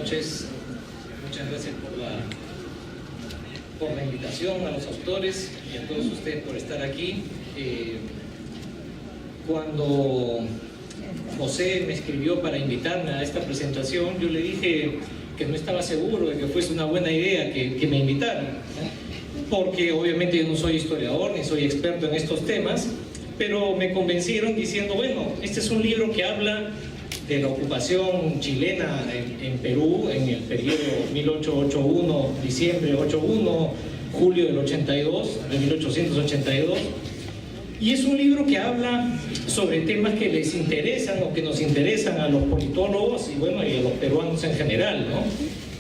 noches. Muchas gracias por la invitación, a los autores y a todos ustedes por estar aquí. Cuando José me escribió para invitarme a esta presentación, yo le dije que no estaba seguro de que fuese una buena idea que me invitaran, ¿no? Porque obviamente yo no soy historiador ni soy experto en estos temas, pero me convencieron diciendo, bueno, este es un libro que habla de la ocupación chilena en Perú en el periodo 1881, diciembre 81, julio del 82, de 1882, y es un libro que habla sobre temas que les interesan o que nos interesan a los politólogos y bueno, y a los peruanos en general, ¿no?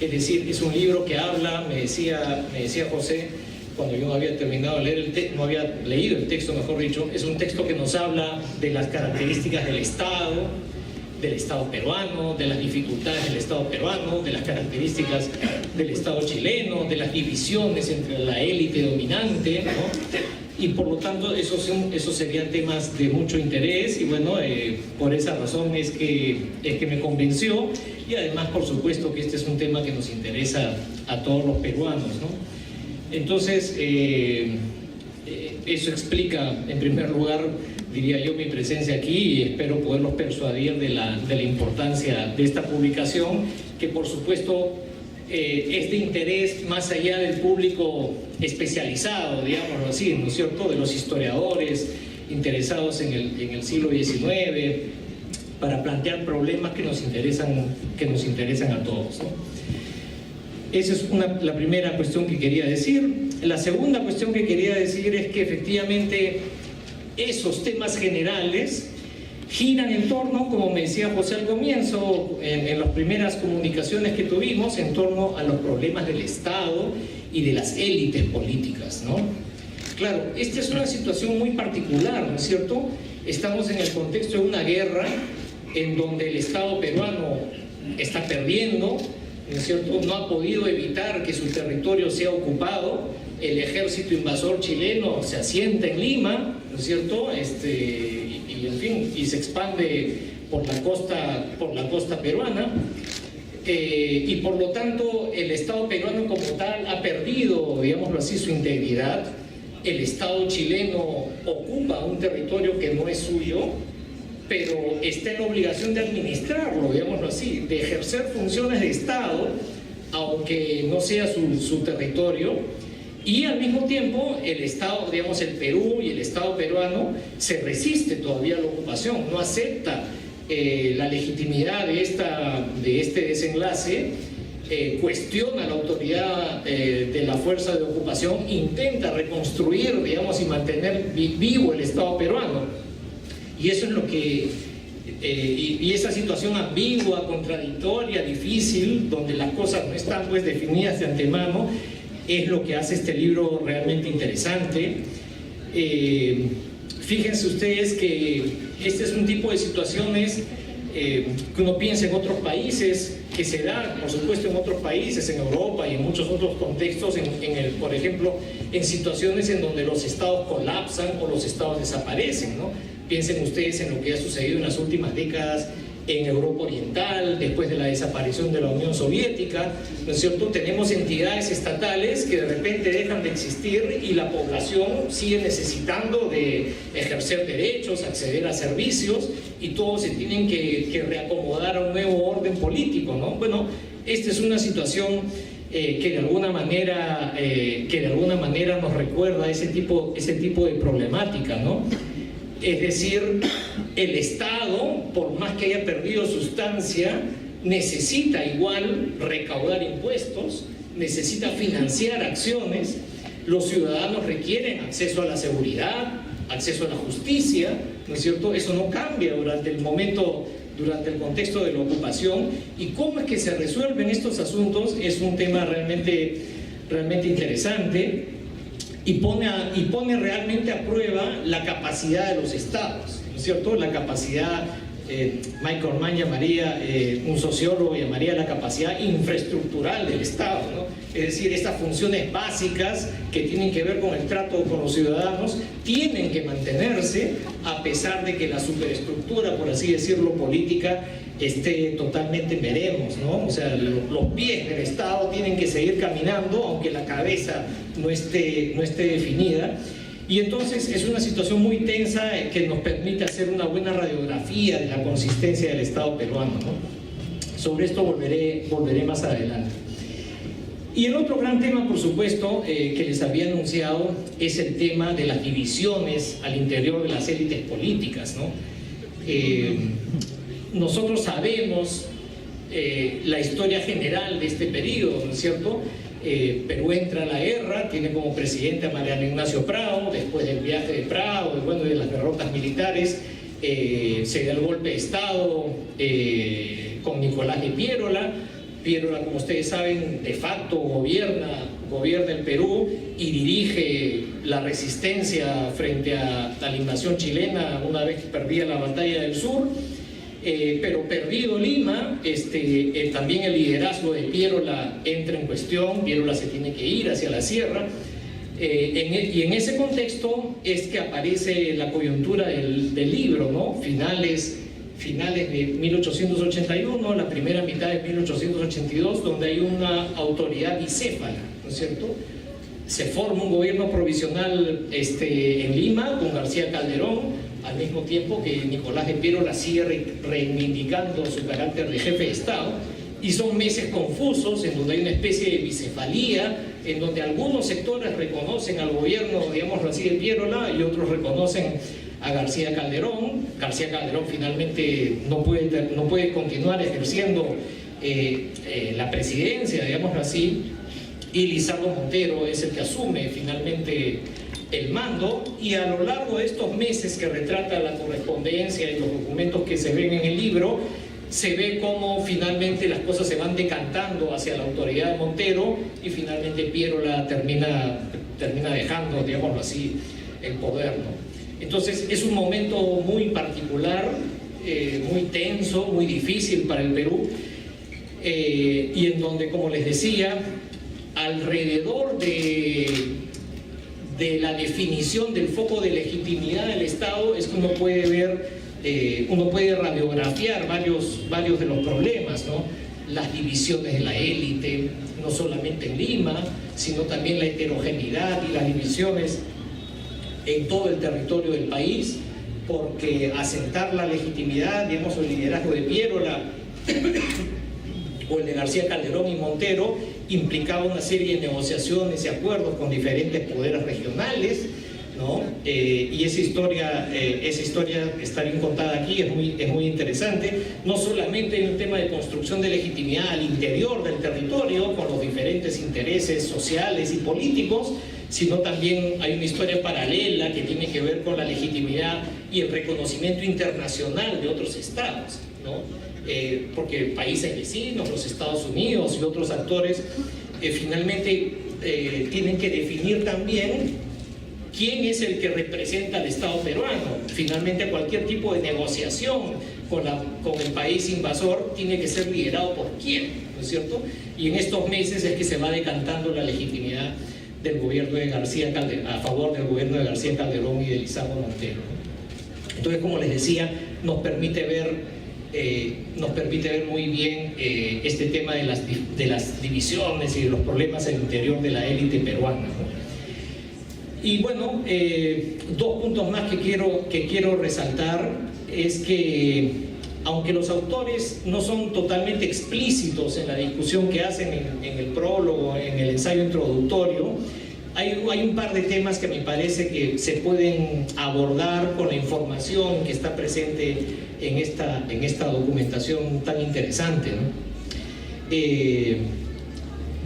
Es decir, es un libro que habla, me decía José, cuando yo no había terminado de leer no había leído el texto, mejor dicho, es un texto que nos habla de las características del Estado peruano, de las dificultades del Estado peruano, de las características del Estado chileno, de las divisiones entre la élite dominante, ¿no? Y por lo tanto esos serían temas de mucho interés y bueno, por esa razón es que me convenció, y además por supuesto que este es un tema que nos interesa a todos los peruanos, ¿no? Entonces eso explica en primer lugar, diría yo, mi presencia aquí, y espero poderlos persuadir de la importancia de esta publicación, que por supuesto es de interés más allá del público especializado, digámoslo así, ¿no es cierto?, de los historiadores interesados en el siglo XIX, para plantear problemas que nos interesan a todos, ¿no? Esa es la primera cuestión que quería decir. La segunda cuestión que quería decir es que efectivamente esos temas generales giran en torno, como me decía José al comienzo, en las primeras comunicaciones que tuvimos, en torno a los problemas del Estado y de las élites políticas, ¿no? Claro, esta es una situación muy particular, ¿no es cierto? Estamos en el contexto de una guerra en donde el Estado peruano está perdiendo, ¿no es cierto? No ha podido evitar que su territorio sea ocupado, el ejército invasor chileno se asienta en Lima, ¿no es cierto?, y en fin, y se expande por la costa peruana, y por lo tanto el Estado peruano como tal ha perdido, digámoslo así, su integridad. El Estado chileno ocupa un territorio que no es suyo, pero está en la obligación de administrarlo, digámoslo así, de ejercer funciones de Estado, aunque no sea su territorio. Y al mismo tiempo el Estado, digamos el Perú y el Estado peruano se resiste todavía a la ocupación, no acepta la legitimidad de este desenlace, cuestiona la autoridad de la fuerza de ocupación, intenta reconstruir, digamos, y mantener vivo el Estado peruano. Y eso es lo que, y esa situación ambigua, contradictoria, difícil, donde las cosas no están pues definidas de antemano, es lo que hace este libro realmente interesante. Fíjense ustedes que este es un tipo de situaciones que uno piensa en otros países, que se da, por supuesto, en otros países, en Europa y en muchos otros contextos, por ejemplo, en situaciones en donde los estados colapsan o los estados desaparecen, ¿no? Piensen ustedes en lo que ha sucedido en las últimas décadas en Europa Oriental, después de la desaparición de la Unión Soviética, ¿no es cierto? Tenemos entidades estatales que de repente dejan de existir y la población sigue necesitando de ejercer derechos, acceder a servicios, y todos se tienen que reacomodar a un nuevo orden político, ¿no? Bueno, esta es una situación que de alguna manera nos recuerda ese tipo de problemática, ¿no? Es decir, el Estado, por más que haya perdido sustancia, necesita igual recaudar impuestos, necesita financiar acciones, los ciudadanos requieren acceso a la seguridad, acceso a la justicia, ¿no es cierto? Eso no cambia durante el contexto de la ocupación, y cómo es que se resuelven estos asuntos es un tema realmente interesante. Y pone realmente a prueba la capacidad de los estados, ¿no es cierto? La capacidad, Michael Mann llamaría, un sociólogo llamaría la capacidad infraestructural del Estado, ¿no? Es decir, estas funciones básicas que tienen que ver con el trato con los ciudadanos tienen que mantenerse a pesar de que la superestructura, por así decirlo, política, esté totalmente en veremos, ¿no? O sea, los pies del Estado tienen que seguir caminando, aunque la cabeza no esté definida. Y entonces es una situación muy tensa que nos permite hacer una buena radiografía de la consistencia del Estado peruano, ¿no? Sobre esto volveré más adelante. Y el otro gran tema, por supuesto, que les había anunciado, es el tema de las divisiones al interior de las élites políticas, ¿no? Nosotros sabemos la historia general de este periodo, ¿no es cierto? Perú entra a la guerra, tiene como presidente a Mariano Ignacio Prado, después del viaje de Prado, de las derrotas militares, se da el golpe de Estado con Nicolás de Piérola. Piérola, como ustedes saben, de facto gobierna el Perú y dirige la resistencia frente a la invasión chilena una vez que perdía la batalla del sur. Pero perdido Lima, también el liderazgo de Piérola entra en cuestión. Piérola se tiene que ir hacia la sierra, y en ese contexto es que aparece la coyuntura del libro, ¿no? Finales de 1881, la primera mitad de 1882, donde hay una autoridad bicéfala, ¿no es cierto? Se forma un gobierno provisional en Lima con García Calderón, al mismo tiempo que Nicolás de Piérola sigue reivindicando su carácter de jefe de Estado, y son meses confusos en donde hay una especie de bicefalía, en donde algunos sectores reconocen al gobierno, digámoslo así, de Piérola, y otros reconocen a García Calderón. García Calderón finalmente no puede continuar ejerciendo la presidencia, digámoslo así, y Lizardo Montero es el que asume finalmente el mando. Y a lo largo de estos meses que retrata la correspondencia y los documentos que se ven en el libro, se ve cómo finalmente las cosas se van decantando hacia la autoridad de Montero, y finalmente Piérola termina dejando, digámoslo así, el poder, ¿no? Entonces es un momento muy particular, muy tenso, muy difícil para el Perú, y en donde, como les decía, alrededor de la definición del foco de legitimidad del Estado es que uno puede ver, uno puede radiografiar varios de los problemas, ¿no? Las divisiones de la élite, no solamente en Lima, sino también la heterogeneidad y las divisiones en todo el territorio del país, porque asentar la legitimidad, digamos, el liderazgo de Piérola o el de García Calderón y Montero implicaba una serie de negociaciones y acuerdos con diferentes poderes regionales, ¿no? Y esa historia está bien contada aquí, es muy interesante. No solamente hay un tema de construcción de legitimidad al interior del territorio, con los diferentes intereses sociales y políticos, sino también hay una historia paralela que tiene que ver con la legitimidad y el reconocimiento internacional de otros estados, ¿no? Porque países vecinos, los Estados Unidos y otros actores, finalmente tienen que definir también quién es el que representa al Estado peruano. Finalmente, cualquier tipo de negociación con el país invasor tiene que ser liderado por quién, ¿no es cierto? Y en estos meses es que se va decantando la legitimidad del gobierno de García Calderón, a favor del gobierno de García Calderón y de Lizardo Montero, ¿no? Entonces, como les decía, nos permite ver muy bien este tema de las divisiones y de los problemas al interior de la élite peruana, ¿no? Y bueno, dos puntos más que quiero resaltar es que, aunque los autores no son totalmente explícitos en la discusión que hacen en el prólogo, en el ensayo introductorio, hay un par de temas que me parece que se pueden abordar con la información que está presente en esta documentación tan interesante, ¿no?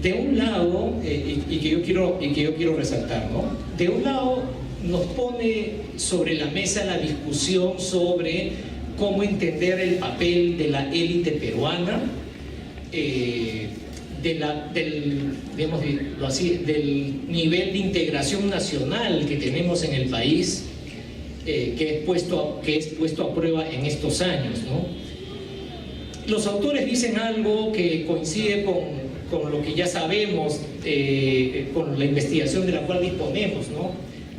De un lado, y que yo quiero resaltar, ¿no? De un lado nos pone sobre la mesa la discusión sobre cómo entender el papel de la élite peruana, del nivel de integración nacional que tenemos en el país, que es puesto a prueba en estos años, ¿no? Los autores dicen algo que coincide con lo que ya sabemos, con la investigación de la cual disponemos, ¿no?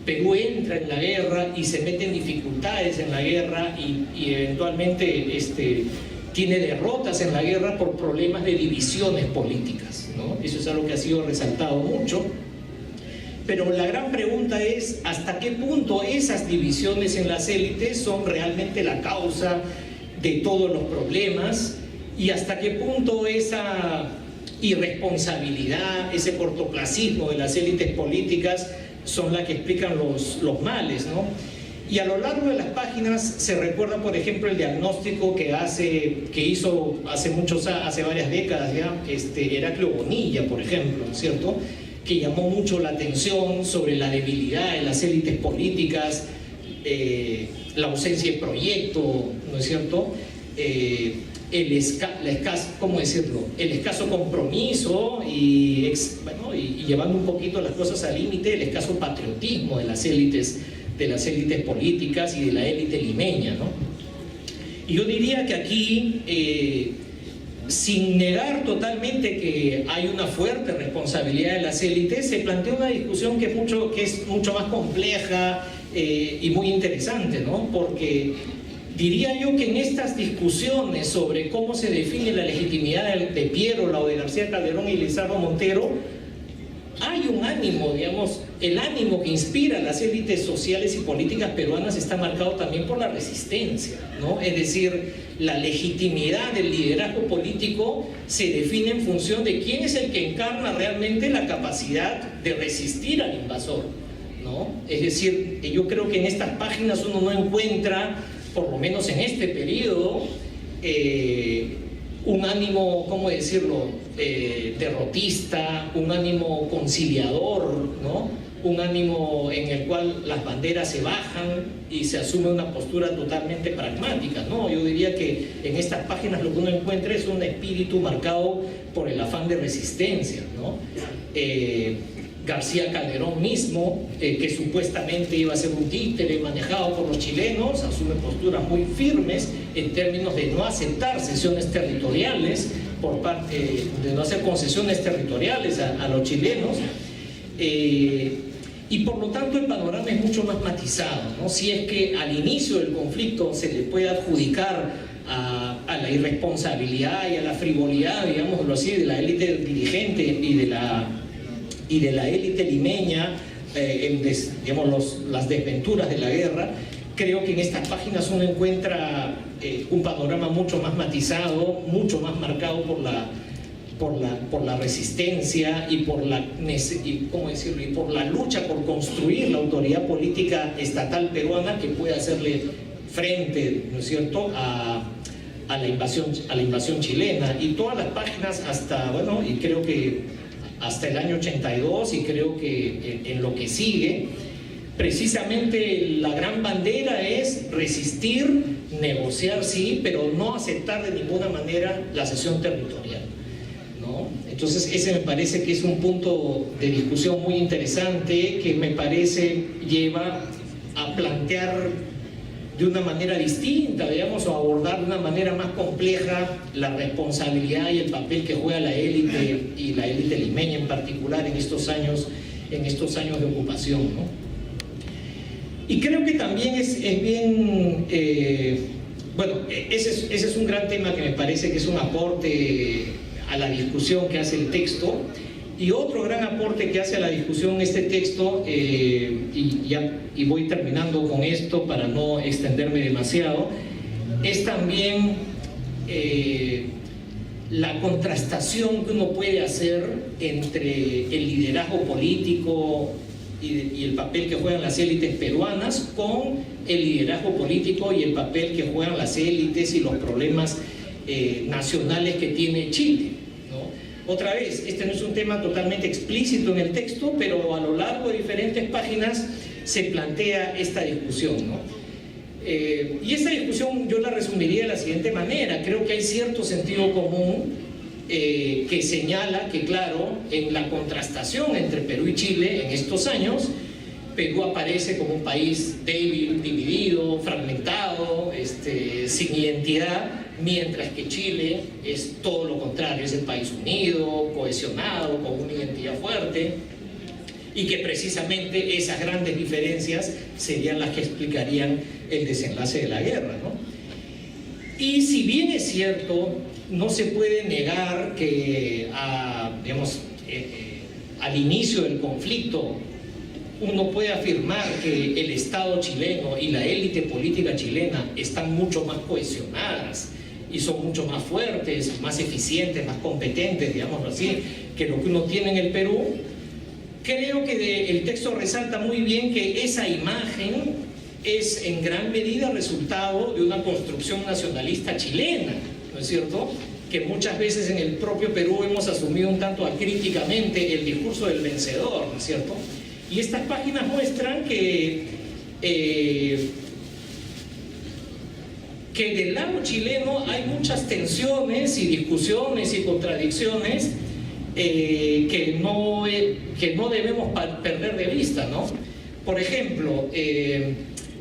Perú entra en la guerra y se mete en dificultades en la guerra, y eventualmente tiene derrotas en la guerra por problemas de divisiones políticas, ¿no? Eso es algo que ha sido resaltado mucho. Pero la gran pregunta es, ¿hasta qué punto esas divisiones en las élites son realmente la causa de todos los problemas? ¿Y hasta qué punto esa irresponsabilidad, ese cortoplacismo de las élites políticas son las que explican los males, ¿no? Y a lo largo de las páginas se recuerda, por ejemplo, el diagnóstico que hizo hace varias décadas ya, Heraclio Bonilla, por ejemplo, ¿cierto?, que llamó mucho la atención sobre la debilidad de las élites políticas, la ausencia de proyecto, ¿no es cierto?, el escaso compromiso y llevando un poquito las cosas al límite, el escaso patriotismo de las élites políticas y de la élite limeña, ¿no? Y yo diría que aquí, sin negar totalmente que hay una fuerte responsabilidad de las élites, se plantea una discusión que es mucho más compleja y muy interesante, ¿no? Porque diría yo que en estas discusiones sobre cómo se define la legitimidad de Piérola o de García Calderón y Lizardo Montero, hay un ánimo, digamos, el ánimo que inspira a las élites sociales y políticas peruanas está marcado también por la resistencia, ¿no? Es decir, la legitimidad del liderazgo político se define en función de quién es el que encarna realmente la capacidad de resistir al invasor, ¿no? Es decir, yo creo que en estas páginas uno no encuentra, por lo menos en este periodo, un ánimo, ¿cómo decirlo?, derrotista, un ánimo conciliador, ¿no? Un ánimo en el cual las banderas se bajan y se asume una postura totalmente pragmática, ¿no? Yo diría que en estas páginas lo que uno encuentra es un espíritu marcado por el afán de resistencia, ¿no? García Calderón mismo, que supuestamente iba a ser un títere manejado por los chilenos, asume posturas muy firmes en términos de no aceptar cesiones territoriales de no hacer concesiones territoriales a los chilenos, y por lo tanto el panorama es mucho más matizado, ¿no? Si es que al inicio del conflicto se le puede adjudicar a la irresponsabilidad y a la frivolidad, digámoslo así, de la élite dirigente y de la élite limeña, digamos, las desventuras de la guerra, creo que en estas páginas uno encuentra un panorama mucho más matizado, mucho más marcado por la resistencia y por la lucha por construir la autoridad política estatal peruana que pueda hacerle frente, ¿no es cierto?, a la invasión chilena. Y todas las páginas y creo que hasta el año 82, y creo que en lo que sigue, precisamente la gran bandera es resistir, negociar sí, pero no aceptar de ninguna manera la cesión territorial, ¿no? Entonces ese me parece que es un punto de discusión muy interesante que me parece lleva a plantear de una manera distinta, digamos, o abordar de una manera más compleja la responsabilidad y el papel que juega la élite y la élite limeña en particular en estos años de ocupación, ¿no? Y creo que también es bien, ese es un gran tema que me parece que es un aporte a la discusión que hace el texto. Y otro gran aporte que hace a la discusión este texto, y voy terminando con esto para no extenderme demasiado, es también la contrastación que uno puede hacer entre el liderazgo político y el papel que juegan las élites peruanas con el liderazgo político y el papel que juegan las élites y los problemas nacionales que tiene Chile, ¿no? Otra vez, este no es un tema totalmente explícito en el texto, pero a lo largo de diferentes páginas se plantea esta discusión, ¿no? Y esta discusión yo la resumiría de la siguiente manera. Creo que hay cierto sentido común que señala que, claro, en la contrastación entre Perú y Chile en estos años, Perú aparece como un país débil, dividido, fragmentado, sin identidad, mientras que Chile es todo lo contrario, es el país unido, cohesionado, con una identidad fuerte, y que precisamente esas grandes diferencias serían las que explicarían el desenlace de la guerra, ¿no? Y si bien es cierto, no se puede negar que al inicio del conflicto uno puede afirmar que el Estado chileno y la élite política chilena están mucho más cohesionadas y son mucho más fuertes, más eficientes, más competentes, digámoslo así, que lo que uno tiene en el Perú. Creo que el texto resalta muy bien que esa imagen es en gran medida resultado de una construcción nacionalista chilena, ¿no es cierto?, que muchas veces en el propio Perú hemos asumido un tanto acríticamente el discurso del vencedor, ¿no es cierto? Y estas páginas muestran que del lado chileno hay muchas tensiones y discusiones y contradicciones que no debemos perder de vista, ¿no? Por ejemplo,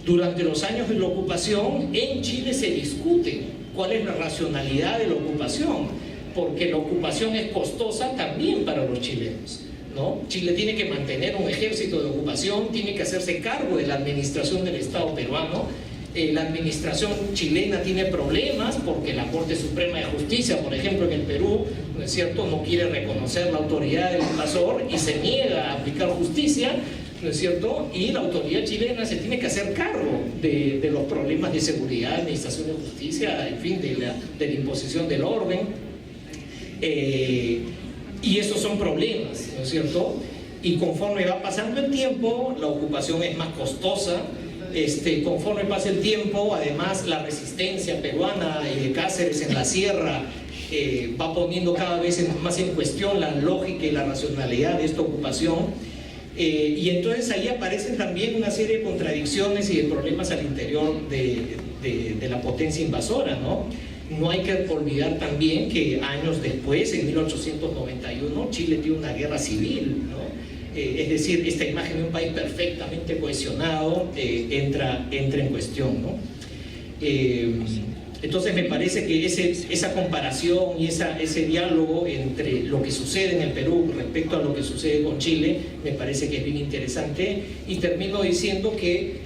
durante los años de la ocupación, en Chile se discute cuál es la racionalidad de la ocupación, porque la ocupación es costosa también para los chilenos, ¿no? Chile tiene que mantener un ejército de ocupación, tiene que hacerse cargo de la administración del Estado peruano. La administración chilena tiene problemas porque la Corte Suprema de Justicia, por ejemplo, en el Perú, ¿no es cierto?, no quiere reconocer la autoridad del invasor y se niega a aplicar justicia, ¿no es cierto? Y la autoridad chilena se tiene que hacer cargo de los problemas de seguridad, administración de justicia, en fin, de la imposición del orden. Y esos son problemas, ¿no es cierto? Y conforme va pasando el tiempo, la ocupación es más costosa. Conforme pasa el tiempo, además la resistencia peruana de Cáceres en la sierra va poniendo cada vez más en cuestión la lógica y la racionalidad de esta ocupación. Y entonces ahí aparecen también una serie de contradicciones y de problemas al interior de la potencia invasora, ¿no? No hay que olvidar también que años después, en 1891, Chile tiene una guerra civil, ¿no? Es decir, esta imagen de un país perfectamente cohesionado entra en cuestión, ¿no? Entonces me parece que esa comparación y ese diálogo entre lo que sucede en el Perú respecto a lo que sucede con Chile, me parece que es bien interesante, y termino diciendo que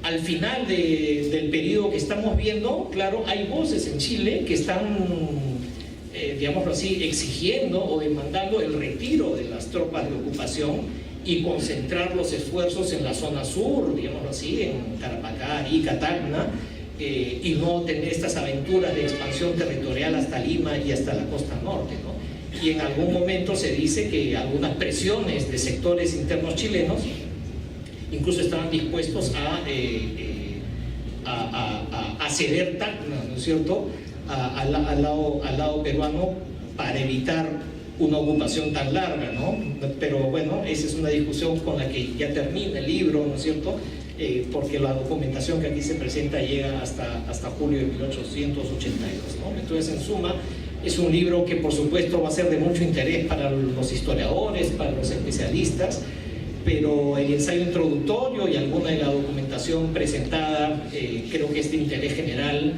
al final del periodo que estamos viendo, claro, hay voces en Chile que están digámoslo así, exigiendo o demandando el retiro de las tropas de ocupación y concentrar los esfuerzos en la zona sur, digámoslo así, en Tarapacá, Arica, Tacna, y no tener estas aventuras de expansión territorial hasta Lima y hasta la costa norte, ¿no? Y en algún momento se dice que algunas presiones de sectores internos chilenos incluso estaban dispuestos a ceder Tacna, ¿no es cierto?, al lado peruano para evitar una ocupación tan larga, ¿no? Pero bueno, esa es una discusión con la que ya termina el libro, ¿no es cierto?, porque la documentación que aquí se presenta llega hasta julio de 1882, ¿no? Entonces, en suma, es un libro que por supuesto va a ser de mucho interés para los historiadores, para los especialistas, pero el ensayo introductorio y alguna de la documentación presentada creo que es de interés general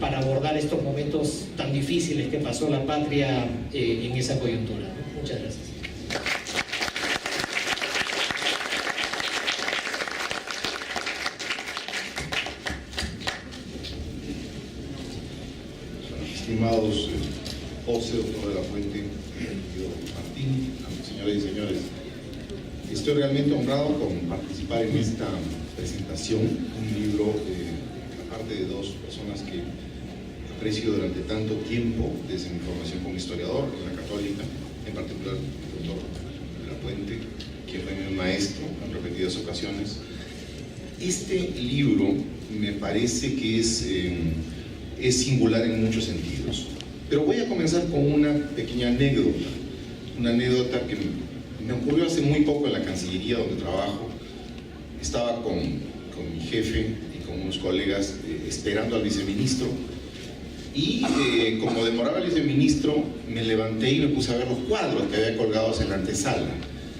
para abordar estos momentos tan difíciles que pasó la patria en esa coyuntura, ¿no? Muchas gracias. Estimados José, doctor de la Fuente, Martín, señoras y señores, estoy realmente honrado con participar en esta presentación, un libro aparte de dos personas que aprecio durante tanto tiempo desde mi formación como historiador en la Católica, en particular el doctor de la Fuente, quien fue mi maestro en repetidas ocasiones. Este libro me parece que es singular en muchos sentidos, pero voy a comenzar con una pequeña anécdota, que me ocurrió hace muy poco en la Cancillería donde trabajo. Estaba con mi jefe y con unos colegas esperando al viceministro, y como demoraba el viceministro, me levanté y me puse a ver los cuadros que había colgados en la antesala,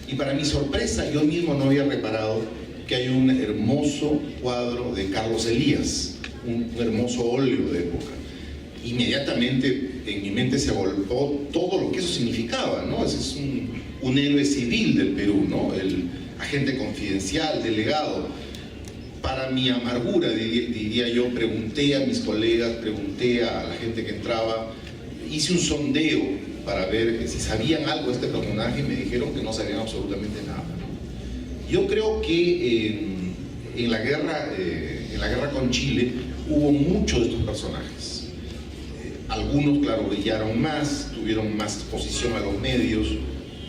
y para mi sorpresa yo mismo no había reparado que hay un hermoso cuadro de Carlos Elías, un hermoso óleo de época. Inmediatamente en mi mente se volcó todo lo que eso significaba, ¿no? Ese es un héroe civil del Perú, ¿no? El agente confidencial, delegado. para mi amargura, diría yo, pregunté a mis colegas, pregunté a la gente que entraba, hice un sondeo para ver si sabían algo de este personaje y me dijeron que no sabían absolutamente nada, ¿no? Yo creo que en la guerra con Chile hubo muchos de estos personajes. Algunos, claro, brillaron más, tuvieron más exposición a los medios,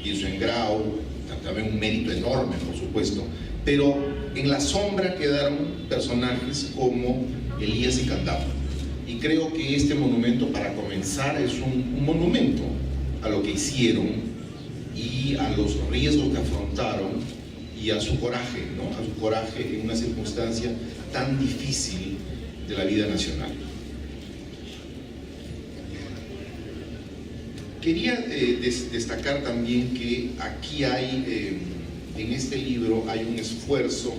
pienso en Grau, también un mérito enorme, por supuesto, pero en la sombra quedaron personajes como Elías y Candamo. Y creo que este monumento, para comenzar, es un monumento a lo que hicieron y a los riesgos que afrontaron y a su coraje, ¿no? A su coraje en una circunstancia tan difícil de la vida nacional. Quería destacar también que aquí hay, en este libro, hay un esfuerzo,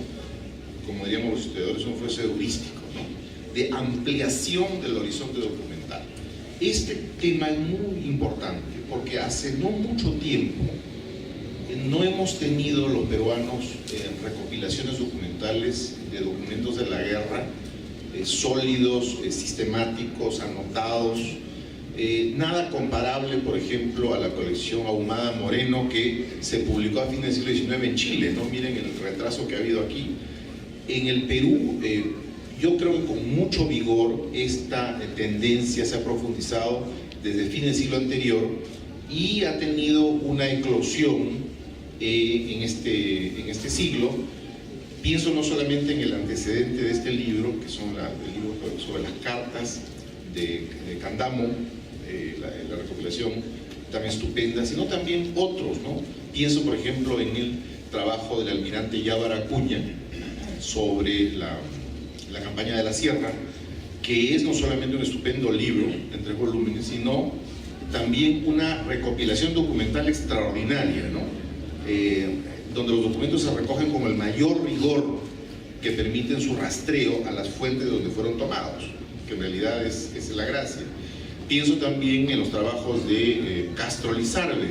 como diríamos los historiadores, un esfuerzo heurístico, ¿no? De ampliación del horizonte documental. Este tema es muy importante porque hace no mucho tiempo no hemos tenido los peruanos recopilaciones documentales de documentos de la guerra, sólidos, sistemáticos, anotados. Nada comparable, por ejemplo, a la colección Ahumada Moreno que se publicó a fines del siglo XIX en Chile, ¿no? Miren el retraso que ha habido aquí. En el Perú, yo creo que con mucho vigor esta tendencia se ha profundizado desde fines del siglo anterior y ha tenido una eclosión en este siglo. Pienso no solamente en el antecedente de este libro, que son el libro sobre las cartas de Candamo, la recopilación tan estupenda, sino también otros, ¿no? Pienso, por ejemplo, en el trabajo del almirante Yávar Acuña sobre la campaña de la Sierra, que es no solamente un estupendo libro en 3 volúmenes, sino también una recopilación documental extraordinaria, ¿no? Donde los documentos se recogen con el mayor rigor que permiten su rastreo a las fuentes de donde fueron tomados, que en realidad es la gracia. Pienso también en los trabajos de Castro Lizarbe,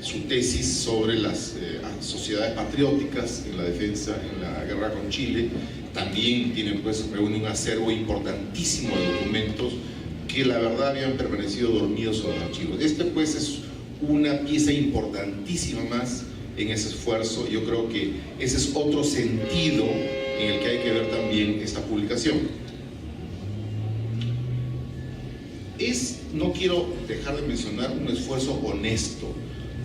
su tesis sobre las sociedades patrióticas en la defensa, en la guerra con Chile. También reúne un acervo importantísimo de documentos que la verdad habían permanecido dormidos en los archivos. Pues es una pieza importantísima más en ese esfuerzo. Yo creo que ese es otro sentido en el que hay que ver también esta publicación. No quiero dejar de mencionar un esfuerzo honesto,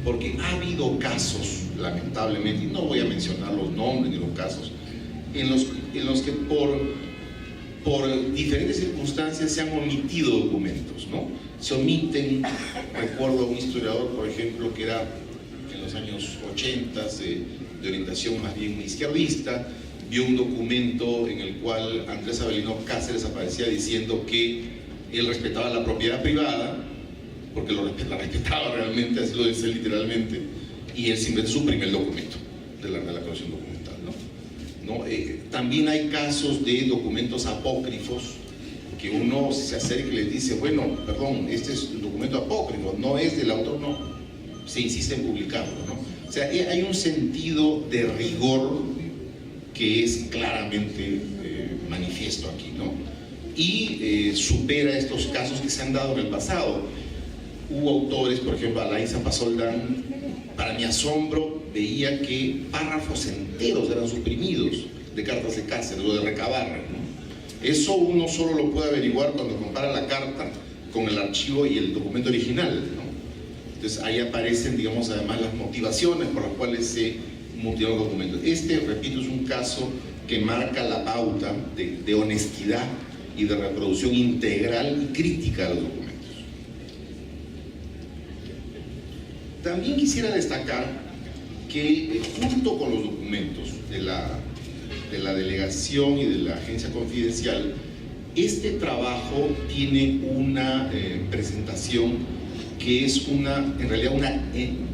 porque ha habido casos, lamentablemente, y no voy a mencionar los nombres ni los casos, en los que por diferentes circunstancias se han omitido documentos, ¿no? Se omiten. Recuerdo a un historiador, por ejemplo, que era en los años 80 de orientación más bien izquierdista, vio un documento en el cual Andrés Avelino Cáceres aparecía diciendo que él respetaba la propiedad privada, porque la respetaba realmente, así lo dice literalmente, y él simplemente suprime el documento de la colección documental, ¿no? También hay casos de documentos apócrifos que uno se acerca y les dice, bueno, perdón, este es un documento apócrifo, no es del autor, no, se insiste en publicarlo, ¿no? O sea, hay un sentido de rigor que es claramente manifiesto aquí, ¿no? Y supera estos casos que se han dado en el pasado. Hubo autores, por ejemplo, Alain Zapasoldán, para mi asombro, veía que párrafos enteros eran suprimidos de cartas de Cáceres o de Recabarren, ¿no? Eso uno solo lo puede averiguar cuando compara la carta con el archivo y el documento original, ¿no? Entonces ahí aparecen, digamos, además las motivaciones por las cuales se mutilaron los documentos. Repito, es un caso que marca la pauta de honestidad y de reproducción integral y crítica de los documentos. También quisiera destacar que junto con los documentos de la delegación y de la agencia confidencial, este trabajo tiene una presentación que es en realidad una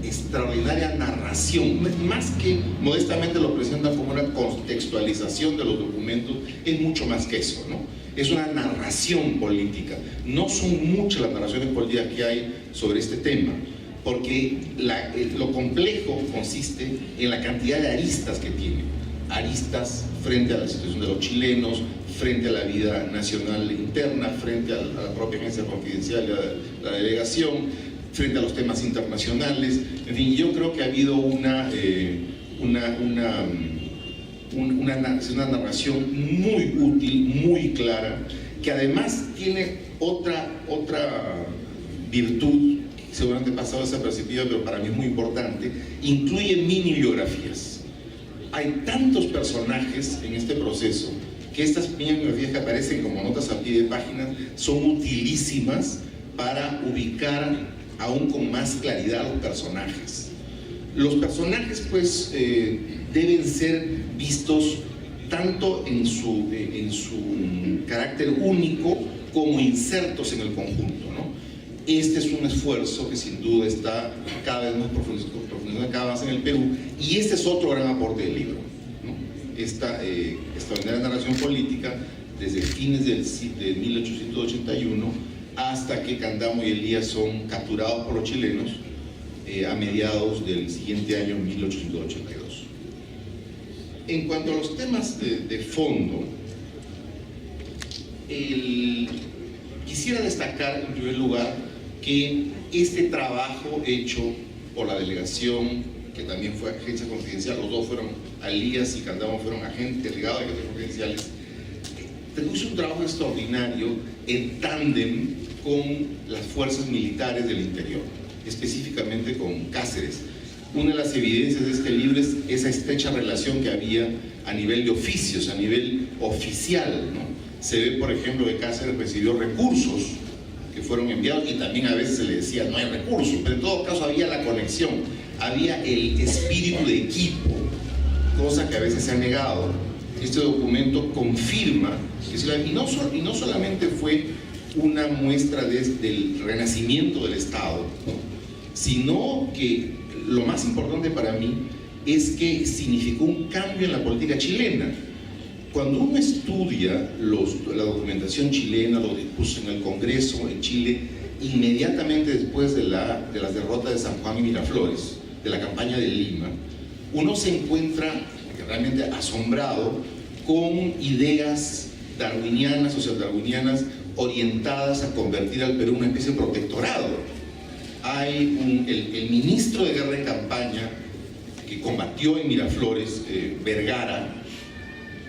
extraordinaria narración, más que modestamente lo presenta como una contextualización de los documentos, es mucho más que eso, ¿no? Es una narración política. No son muchas las narraciones políticas que hay sobre este tema, porque lo complejo consiste en la cantidad de aristas que tiene. aristas frente a la situación de los chilenos, frente a la vida nacional interna, frente a la propia agencia confidencial de la delegación, frente a los temas internacionales. En fin, yo creo que ha habido una narración muy útil, muy clara, que además tiene otra virtud, seguramente pasado desapercibida, pero para mí es muy importante: incluye mini biografías. Hay tantos personajes en este proceso que estas mini biografías que aparecen como notas a pie de página son utilísimas para ubicar aún con más claridad los personajes. Los personajes pues deben ser vistos tanto en su carácter único como insertos en el conjunto, ¿no? Este es un esfuerzo que sin duda está cada vez más profundizando cada vez más en el Perú, y este es otro gran aporte del libro, ¿no? Esta extraordinaria narración política desde fines de 1881 hasta que Candamo y Elías son capturados por los chilenos a mediados del siguiente año, 1882. En cuanto a los temas de fondo, quisiera destacar en primer lugar que este trabajo hecho por la delegación, que también fue agencia confidencial, los dos fueron, Elías y Candamo fueron agentes delegados de agencias confidenciales, hizo un trabajo extraordinario en tándem con las fuerzas militares del interior, específicamente con Cáceres. Una de las evidencias de este libro es esa estrecha relación que había a nivel de oficios, a nivel oficial, ¿no? Se ve, por ejemplo, que Cáceres recibió recursos que fueron enviados, y también a veces se le decía no hay recursos, pero en todo caso había la conexión, había el espíritu de equipo, cosa que a veces se ha negado. Este documento confirma que y no solamente fue una muestra del renacimiento del Estado, ¿no?, sino que lo más importante para mí es que significó un cambio en la política chilena. Cuando uno estudia la documentación chilena, los discursos en el Congreso en Chile, inmediatamente después de las derrotas de San Juan y Miraflores, de la campaña de Lima, uno se encuentra realmente asombrado con ideas darwinianas, socialdarwinianas, orientadas a convertir al Perú en una especie de protectorado. Hay el ministro de guerra en campaña que combatió en Miraflores, Vergara,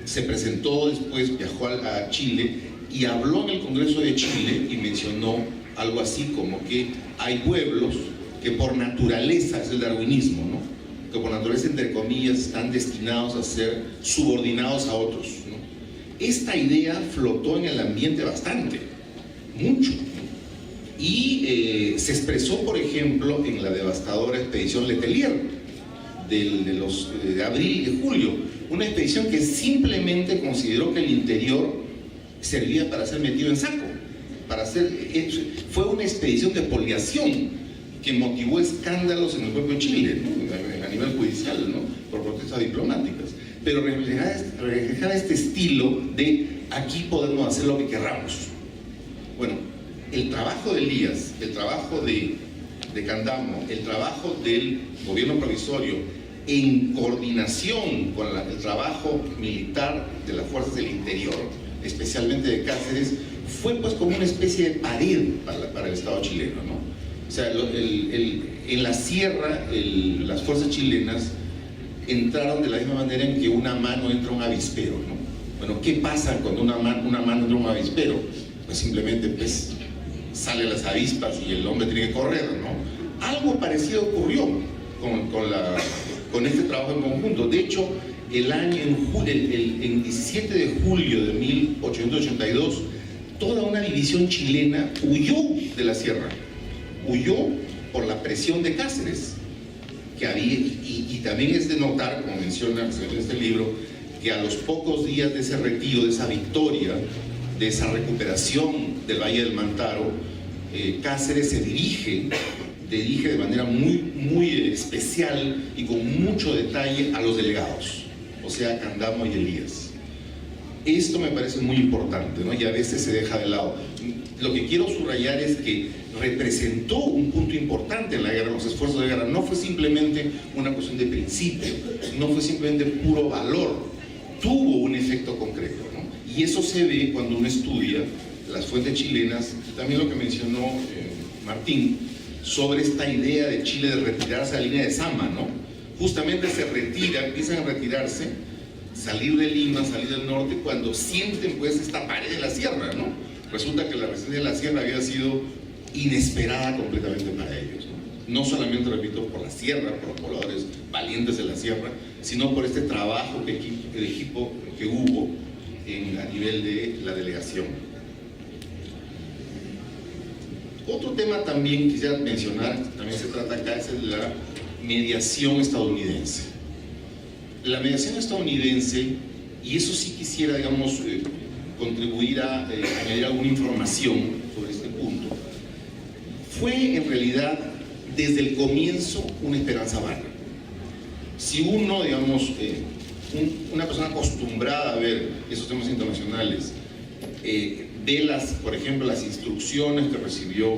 se presentó después, viajó a Chile y habló en el Congreso de Chile y mencionó algo así como que hay pueblos que por naturaleza, es el darwinismo, ¿no?, que por naturaleza, entre comillas, están destinados a ser subordinados a otros, ¿no? Esta idea flotó en el ambiente bastante, mucho, ¿no? Y se expresó, por ejemplo, en la devastadora expedición Letelier de abril y de julio, una expedición que simplemente consideró que el interior servía para ser metido en saco, fue una expedición de poliación que motivó escándalos en el propio Chile, ¿no?, a nivel judicial, ¿no?, por protestas diplomáticas, pero reflejaba este estilo de aquí podemos hacer lo que querramos. Bueno, el trabajo de Elías, el trabajo de Candamo, el trabajo del gobierno provisorio en coordinación con el trabajo militar de las fuerzas del interior, especialmente de Cáceres, fue pues como una especie de pared para el Estado chileno, ¿no? O sea, en la sierra las fuerzas chilenas entraron de la misma manera en que una mano entra a un avispero, ¿no? Bueno, ¿qué pasa cuando una mano entra a un avispero? Pues simplemente pues salen las avispas y el hombre tiene que correr, ¿no? Algo parecido ocurrió con este trabajo en conjunto. De hecho, el 17 de julio de 1882, toda una división chilena huyó de la sierra, huyó por la presión de Cáceres, que había, y también es de notar, como menciona en este libro, que a los pocos días de ese retiro, de esa victoria, de esa recuperación del Valle del Mantaro, Cáceres se dirige de manera muy especial y con mucho detalle a los delegados, o sea, Candamo y Elías. Esto me parece muy importante, ¿no?, y a veces se deja de lado. Lo que quiero subrayar es que representó un punto importante en la guerra, los esfuerzos de guerra. No fue simplemente una cuestión de principio, no fue simplemente puro valor, tuvo un efecto concreto, ¿no? Y eso se ve cuando uno estudia las fuentes chilenas, también lo que mencionó Martín, sobre esta idea de Chile de retirarse a la línea de Sama, ¿no? Justamente se retira, empiezan a retirarse, salir de Lima, salir del norte, cuando sienten pues esta pared de la sierra, ¿no? Resulta que la resistencia de la sierra había sido inesperada completamente para ellos, ¿no? No solamente, repito, por la sierra, por los pobladores valientes de la sierra, sino por este trabajo de equipo que hubo a nivel de la delegación. Otro tema también quisiera mencionar, también se trata acá, es de la mediación estadounidense. La mediación estadounidense, y eso sí quisiera, digamos, contribuir a añadir alguna información sobre este punto, fue en realidad desde el comienzo una esperanza vaga. Si uno, digamos, una persona acostumbrada a ver esos temas internacionales, ve por ejemplo, las instrucciones que recibió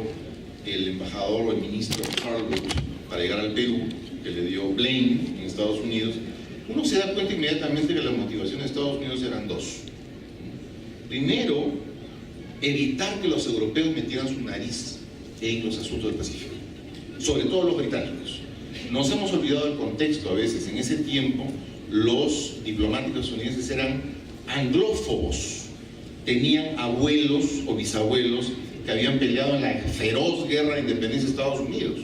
el embajador o el ministro Harwood para llegar al Perú, que le dio Blaine en Estados Unidos, uno se da cuenta inmediatamente que las motivaciones de Estados Unidos eran dos. Primero, evitar que los europeos metieran su nariz en los asuntos del Pacífico, sobre todo los británicos. Nos hemos olvidado del contexto a veces. En ese tiempo, los diplomáticos estadounidenses eran anglófobos, tenían abuelos o bisabuelos que habían peleado en la feroz guerra de independencia de Estados Unidos.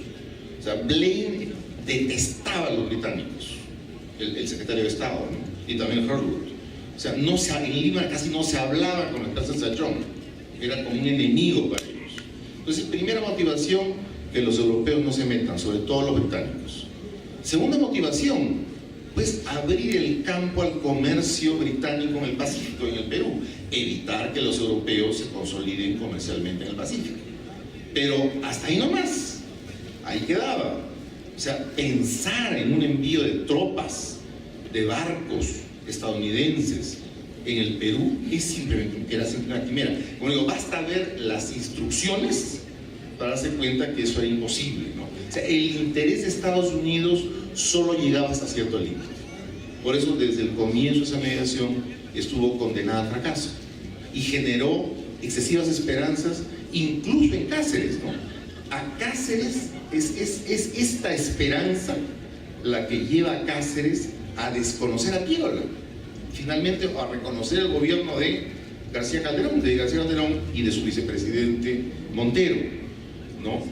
O sea, Blaine detestaba a los británicos, el secretario de Estado, ¿no? Y también Harwood. O sea, en Lima casi no se hablaba con la clase de San John, era como un enemigo para ellos. Entonces, primera motivación, que los europeos no se metan, sobre todo los británicos. Segunda motivación, pues abrir el campo al comercio británico en el Pacífico y en el Perú, evitar que los europeos se consoliden comercialmente en el Pacífico. Pero hasta ahí nomás, ahí quedaba. O sea, pensar en un envío de tropas, de barcos estadounidenses en el Perú era simplemente una quimera. Como digo, basta ver las instrucciones para darse cuenta que eso era imposible, ¿no? O sea, el interés de Estados Unidos solo llegaba hasta cierto límite. Por eso, desde el comienzo de esa mediación estuvo condenada a fracaso y generó excesivas esperanzas, incluso en Cáceres, ¿no? A Cáceres es esta esperanza la que lleva a Cáceres a desconocer a Piérola, finalmente a reconocer el gobierno de García Calderón y de su vicepresidente Montero, ¿no?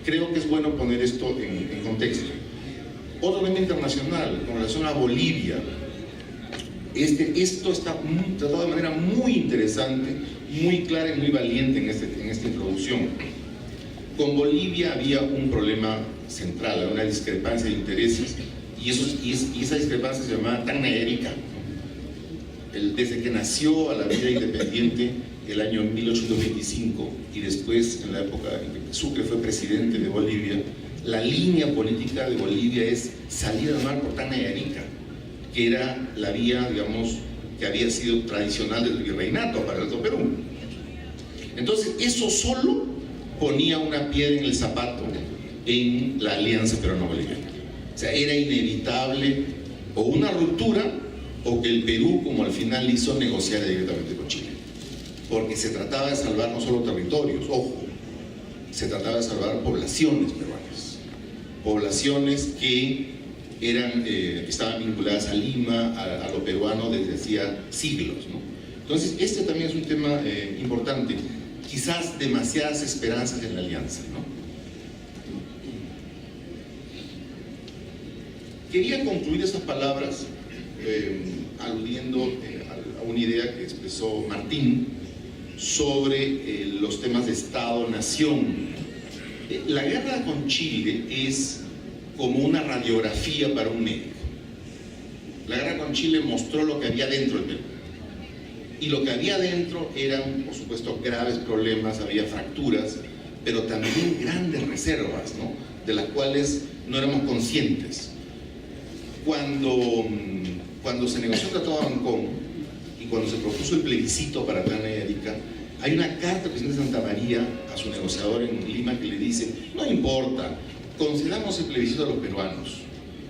Creo que es bueno poner esto en contexto. Otro tema internacional, con relación a Bolivia, esto está tratado de manera muy interesante, muy clara y muy valiente en esta introducción. Con Bolivia había un problema central, una discrepancia de intereses, y esa discrepancia se llamaba Tacna y Arica. Desde que nació a la vida independiente el año 1825 y después en la época en que Sucre fue presidente de Bolivia, la línea política de Bolivia es salir al mar por Tacna y Arica, que era la vía, digamos, que había sido tradicional del virreinato para el Alto Perú. Entonces, eso solo ponía una piedra en el zapato en la alianza peruano-boliviana. O sea, era inevitable o una ruptura o que el Perú, como al final hizo, negociara directamente con Chile. Porque se trataba de salvar no solo territorios, ojo, se trataba de salvar poblaciones peruanas. Poblaciones que estaban vinculadas a Lima, a lo peruano desde hacía siglos, ¿no? Entonces, este también es un tema importante. Quizás demasiadas esperanzas en la alianza, ¿no? Quería concluir esas palabras aludiendo a una idea que expresó Martín sobre los temas de Estado-Nación. La guerra con Chile es como una radiografía para un médico. La guerra con Chile mostró lo que había dentro del Perú. Y lo que había dentro eran, por supuesto, graves problemas, había fracturas, pero también grandes reservas, ¿no? De las cuales no éramos conscientes. Cuando se negoció el Tratado de Ancón y cuando se propuso el plebiscito para Tacna y Arica, hay una carta del presidente Santa María a su negociador en Lima que le dice: no importa, concedamos el plebiscito a los peruanos,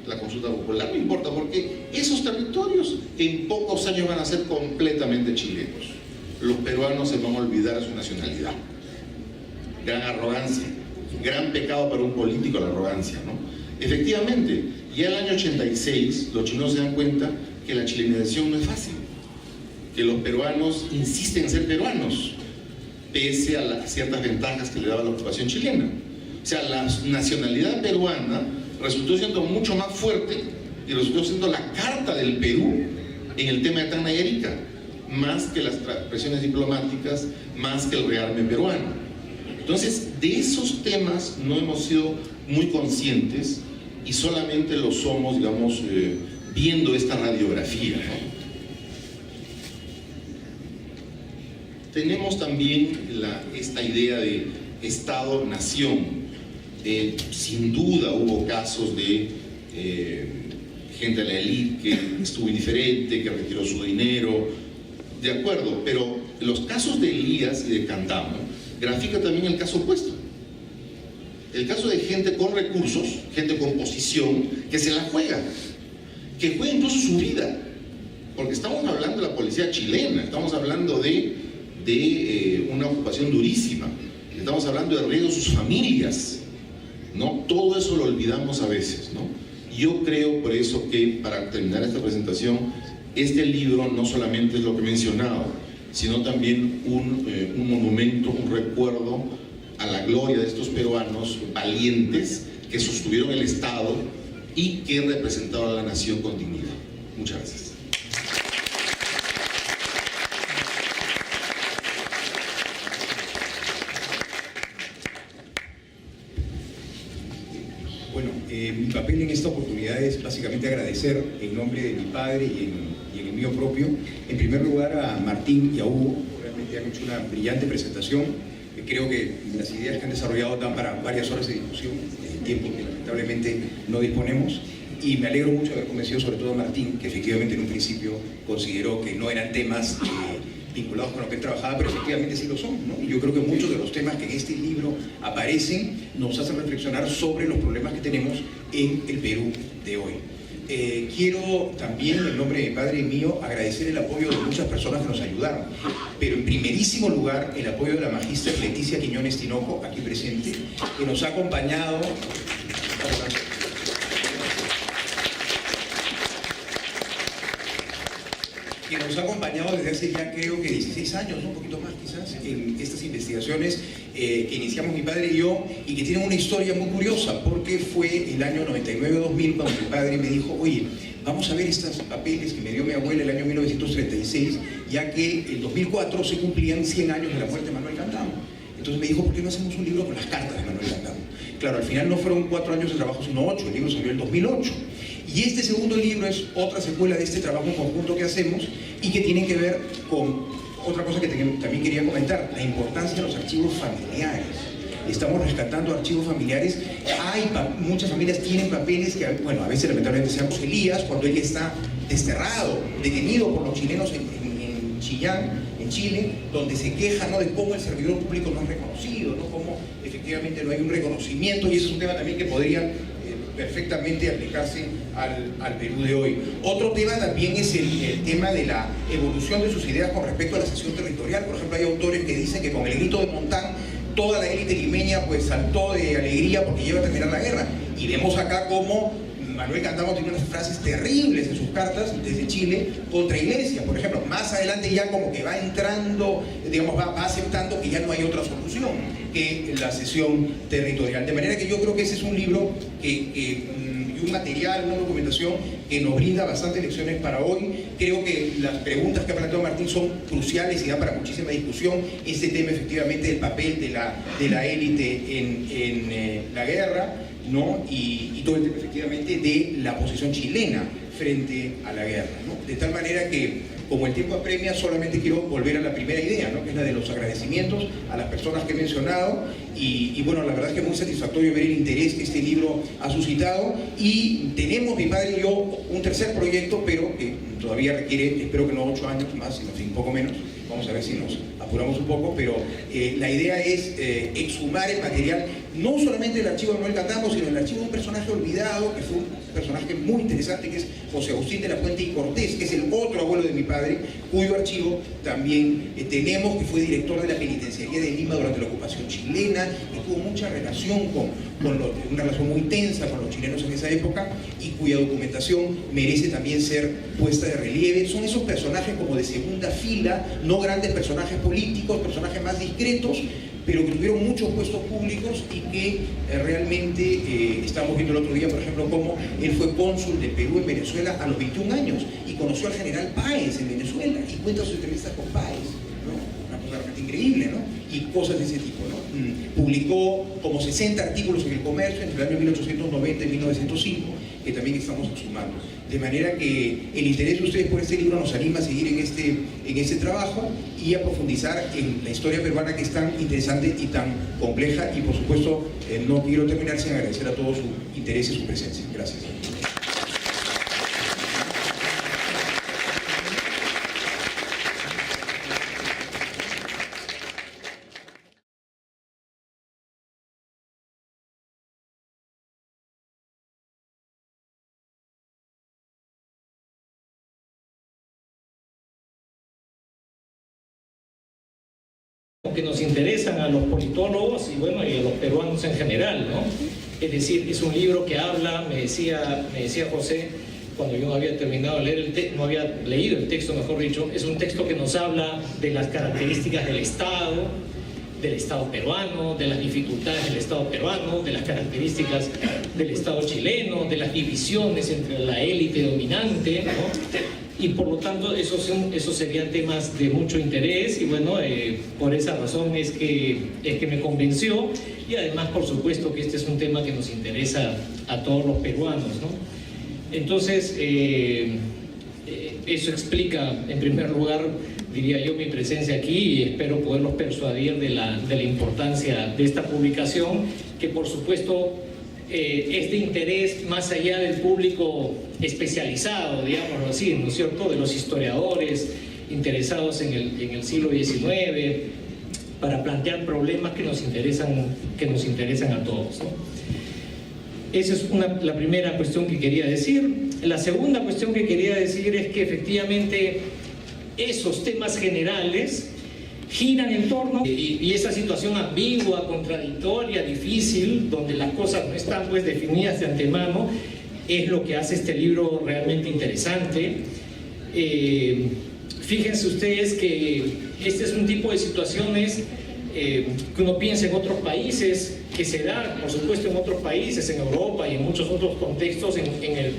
la consulta popular, no importa, porque esos territorios en pocos años van a ser completamente chilenos. Los peruanos se van a olvidar de su nacionalidad. Gran arrogancia, gran pecado para un político la arrogancia, ¿no? Efectivamente, ya en el año 86 los chilenos se dan cuenta que la chilenización no es fácil, que los peruanos insisten en ser peruanos, pese a ciertas ventajas que le daba la ocupación chilena. O sea, la nacionalidad peruana resultó siendo mucho más fuerte y resultó siendo la carta del Perú en el tema de Tacna y Arica, más que las presiones diplomáticas, más que el rearme peruano. Entonces, de esos temas no hemos sido muy conscientes y solamente lo somos, digamos, viendo esta radiografía, ¿no? Tenemos también esta idea de Estado-nación. Sin duda hubo casos de gente de la élite que estuvo indiferente, que retiró su dinero, de acuerdo, pero los casos de Elías y de Candamo grafica también el caso opuesto. El caso de gente con recursos, gente con posición, que se la juega, que juega incluso su vida, porque estamos hablando de la policía chilena, estamos hablando de una ocupación durísima, estamos hablando de riesgo de sus familias, ¿no? Todo eso lo olvidamos a veces, ¿no? Yo creo por eso que, para terminar esta presentación, este libro no solamente es lo que he mencionado, sino también un monumento, un recuerdo a la gloria de estos peruanos valientes que sostuvieron el Estado y que representaron a la nación con dignidad. Muchas gracias. Bueno, mi papel en esta oportunidad es básicamente agradecer en nombre de mi padre y en el mío propio, en primer lugar a Martín y a Hugo. Realmente han hecho una brillante presentación. Creo que las ideas que han desarrollado dan para varias horas de discusión, tiempo que lamentablemente no disponemos. Y me alegro mucho de haber convencido sobre todo a Martín, que efectivamente en un principio consideró que no eran temas vinculados con lo que él trabajaba, pero efectivamente sí lo son, ¿no? Y yo creo que muchos de los temas que en este libro aparecen nos hacen reflexionar sobre los problemas que tenemos en el Perú de hoy. Quiero también, en nombre de mi padre y mío, agradecer el apoyo de muchas personas que nos ayudaron, pero en primerísimo lugar el apoyo de la magíster Leticia Quiñones Tinoco, aquí presente, que nos ha acompañado desde hace ya creo que 16 años, ¿no? Un poquito más quizás, en estas investigaciones que iniciamos mi padre y yo, y que tienen una historia muy curiosa, porque fue el año 99-2000 cuando mi padre me dijo: oye, vamos a ver estos papeles que me dio mi abuela el año 1936, ya que el 2004 se cumplían 100 años de la muerte de Manuel Candamo. Entonces me dijo: ¿por qué no hacemos un libro con las cartas de Manuel Candamo? Claro, al final no fueron 4 años de trabajo, sino 8. El libro salió en el 2008. Y este segundo libro es otra secuela de este trabajo en conjunto que hacemos y que tiene que ver con otra cosa que también quería comentar: la importancia de los archivos familiares. Estamos rescatando archivos familiares. Muchas familias tienen papeles que, bueno, a veces lamentablemente seamos Elías, cuando él está desterrado, detenido por los chilenos en Chillán, en Chile, donde se queja, ¿no?, de cómo el servidor público no es reconocido, ¿no?, cómo efectivamente no hay un reconocimiento, y ese es un tema también que podría perfectamente aplicarse al Perú de hoy. Otro tema también es el tema de la evolución de sus ideas con respecto a la cesión territorial. Por ejemplo, hay autores que dicen que con el grito de Montán toda la élite limeña pues saltó de alegría porque iba a terminar la guerra, y vemos acá cómo Manuel Candamo tiene unas frases terribles en sus cartas desde Chile contra Iglesia, por ejemplo. Más adelante ya como que va entrando, digamos, va aceptando que ya no hay otra solución que la cesión territorial. De manera que yo creo que ese es un libro y un material, una documentación que nos brinda bastantes lecciones para hoy. Creo que las preguntas que ha planteado Martín son cruciales y dan para muchísima discusión. Este tema efectivamente del papel de la élite en la guerra, ¿no? Y todo el tema efectivamente de la posición chilena frente a la guerra, ¿no? De tal manera que, como el tiempo apremia, solamente quiero volver a la primera idea, ¿no?, que es la de los agradecimientos a las personas que he mencionado, y bueno, la verdad es que es muy satisfactorio ver el interés que este libro ha suscitado, y tenemos, mi padre y yo, un tercer proyecto, pero que todavía requiere, espero que no 8 años más, sino un poco menos. Vamos a ver si nos apuramos un poco, pero la idea es exhumar el material, no solamente del archivo de Manuel Catamo, sino el archivo de un personaje olvidado, que fue un personaje muy interesante, que es José Agustín de la Fuente y Cortés, que es el otro abuelo de mi padre, cuyo archivo también tenemos, que fue director de la penitenciaría de Lima durante la ocupación chilena, y tuvo mucha relación una relación muy tensa con los chilenos en esa época, y cuya documentación merece también ser puesta de relieve. Son esos personajes como de segunda fila, no grandes personajes políticos, personajes más discretos, pero que tuvieron muchos puestos públicos y que realmente estamos viendo el otro día, por ejemplo, cómo él fue cónsul de Perú en Venezuela a los 21 años y conoció al general Páez en Venezuela y cuenta sus entrevistas con Páez, ¿no? Una cosa realmente increíble, ¿no? Y cosas de ese tipo, ¿no? Publicó como 60 artículos en El Comercio entre el año 1890 y 1905, que también estamos exhumando. De manera que el interés de ustedes por este libro nos anima a seguir en este trabajo y a profundizar en la historia peruana, que es tan interesante y tan compleja. Y por supuesto, no quiero terminar sin agradecer a todos su interés y su presencia. Gracias. Que nos interesan a los politólogos y bueno, y a los peruanos en general, ¿no? Es decir, es un libro que habla, me decía José, cuando yo no había terminado de leer no había leído el texto, mejor dicho, es un texto que nos habla de las características del Estado peruano, de las dificultades del Estado peruano, de las características del Estado chileno, de las divisiones entre la élite dominante, ¿no? Y por lo tanto esos serían temas de mucho interés y bueno, por esa razón es que me convenció, y además por supuesto que este es un tema que nos interesa a todos los peruanos, ¿no? Entonces eso explica en primer lugar, diría yo, mi presencia aquí, y espero poderlos persuadir de la importancia de esta publicación, que por supuesto es de interés más allá del público especializado, digámoslo así, ¿no es cierto?, de los historiadores interesados en el siglo XIX, para plantear problemas que nos interesan a todos, ¿no? Esa es la primera cuestión que quería decir. La segunda cuestión que quería decir es que efectivamente esos temas generales giran en torno, y esa situación ambigua, contradictoria, difícil, donde las cosas no están pues definidas de antemano, es lo que hace este libro realmente interesante. Fíjense ustedes que este es un tipo de situaciones que uno piensa en otros países, que se da, por supuesto, en otros países, en Europa y en muchos otros contextos,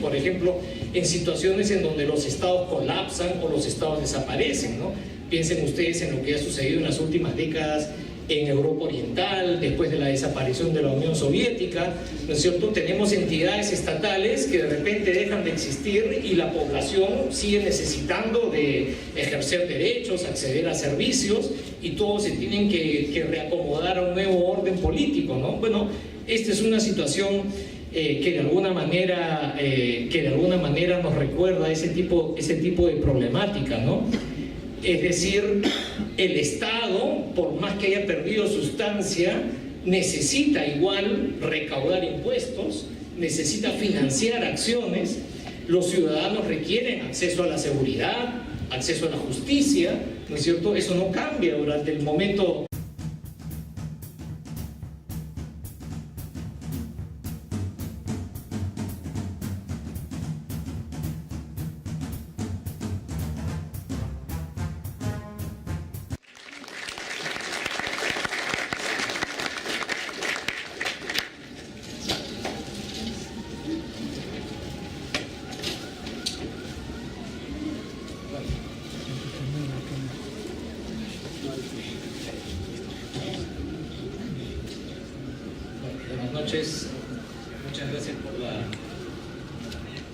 por ejemplo, en situaciones en donde los estados colapsan o los estados desaparecen, ¿no? Piensen ustedes en lo que ha sucedido en las últimas décadas en Europa Oriental, después de la desaparición de la Unión Soviética, ¿no es cierto? Tenemos entidades estatales que de repente dejan de existir y la población sigue necesitando de ejercer derechos, acceder a servicios, y todos se tienen que reacomodar a un nuevo orden político, ¿no? Bueno, esta es una situación que de alguna manera nos recuerda ese tipo de problemática, ¿no? Es decir, el Estado, por más que haya perdido sustancia, necesita igual recaudar impuestos, necesita financiar acciones. Los ciudadanos requieren acceso a la seguridad, acceso a la justicia, ¿no es cierto? Eso no cambia durante el momento. Muchas gracias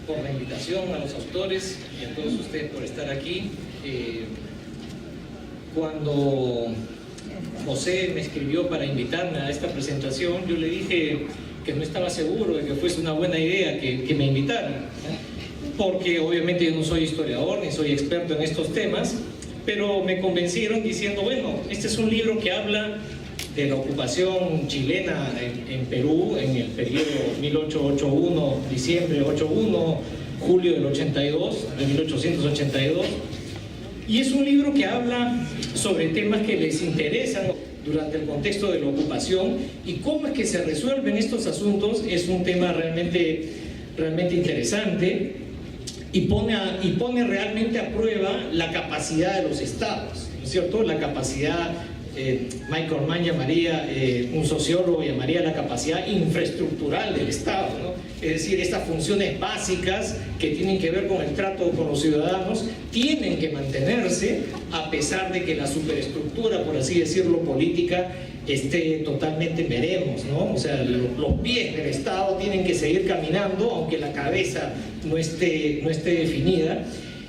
por la invitación, a los autores y a todos ustedes por estar aquí. Cuando José me escribió para invitarme a esta presentación, yo le dije que no estaba seguro de que fuese una buena idea que me invitaran, ¿no? Porque obviamente yo no soy historiador ni soy experto en estos temas, pero me convencieron diciendo, bueno, este es un libro que habla de la ocupación chilena en Perú en el periodo 1881, diciembre 81, julio del 82, de 1882, y es un libro que habla sobre temas que les interesan durante el contexto de la ocupación y cómo es que se resuelven estos asuntos. Es un tema realmente interesante y pone realmente a prueba la capacidad de los estados, ¿no es cierto? La capacidad, Michael Mann llamaría, un sociólogo llamaría la capacidad infraestructural del Estado, ¿no? Es decir, estas funciones básicas que tienen que ver con el trato con los ciudadanos tienen que mantenerse a pesar de que la superestructura, por así decirlo, política esté totalmente en veremos, ¿no? O sea, los pies del Estado tienen que seguir caminando aunque la cabeza no esté definida.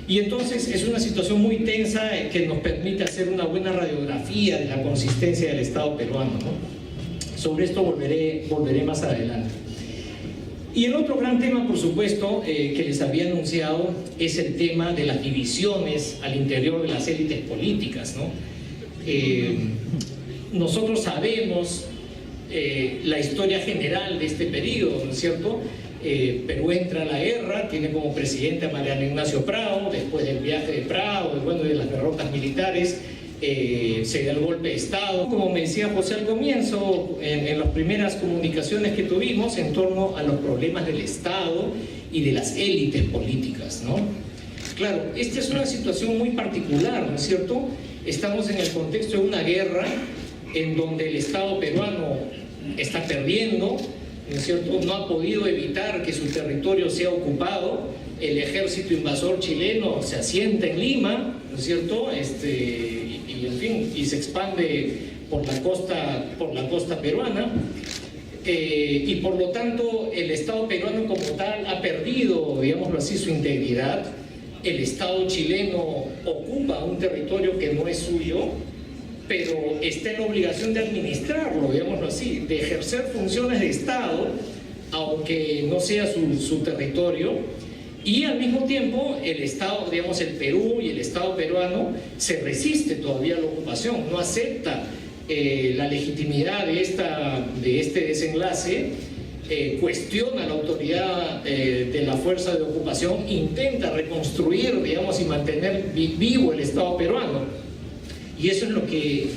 Y entonces es una situación muy tensa que nos permite hacer una buena radiografía de la consistencia del Estado peruano, ¿no? Sobre esto volveré más adelante. Y el otro gran tema, por supuesto, que les había anunciado es el tema de las divisiones al interior de las élites políticas, ¿no? Nosotros sabemos la historia general de este periodo, ¿no es cierto? Perú entra a la guerra, tiene como presidente a Mariano Ignacio Prado, después del viaje de Prado, de las derrotas militares, se da el golpe de Estado. Como me decía José al comienzo, en las primeras comunicaciones que tuvimos en torno a los problemas del Estado y de las élites políticas, ¿no? Claro, esta es una situación muy particular, ¿no es cierto? Estamos en el contexto de una guerra en donde el Estado peruano está perdiendo, ¿no es cierto? No ha podido evitar que su territorio sea ocupado. El ejército invasor chileno se asienta en Lima, ¿no es cierto? Y se expande por la costa peruana. Y por lo tanto el Estado peruano como tal ha perdido, digámoslo así, su integridad. El Estado chileno ocupa un territorio que no es suyo, pero está en la obligación de administrarlo, digámoslo así, de ejercer funciones de Estado, aunque no sea su territorio. Y al mismo tiempo el Estado, digamos el Perú y el Estado peruano se resiste todavía a la ocupación, no acepta la legitimidad de este desenlace, cuestiona la autoridad de la fuerza de ocupación, intenta reconstruir, digamos, y mantener vivo el Estado peruano. Y eso es lo que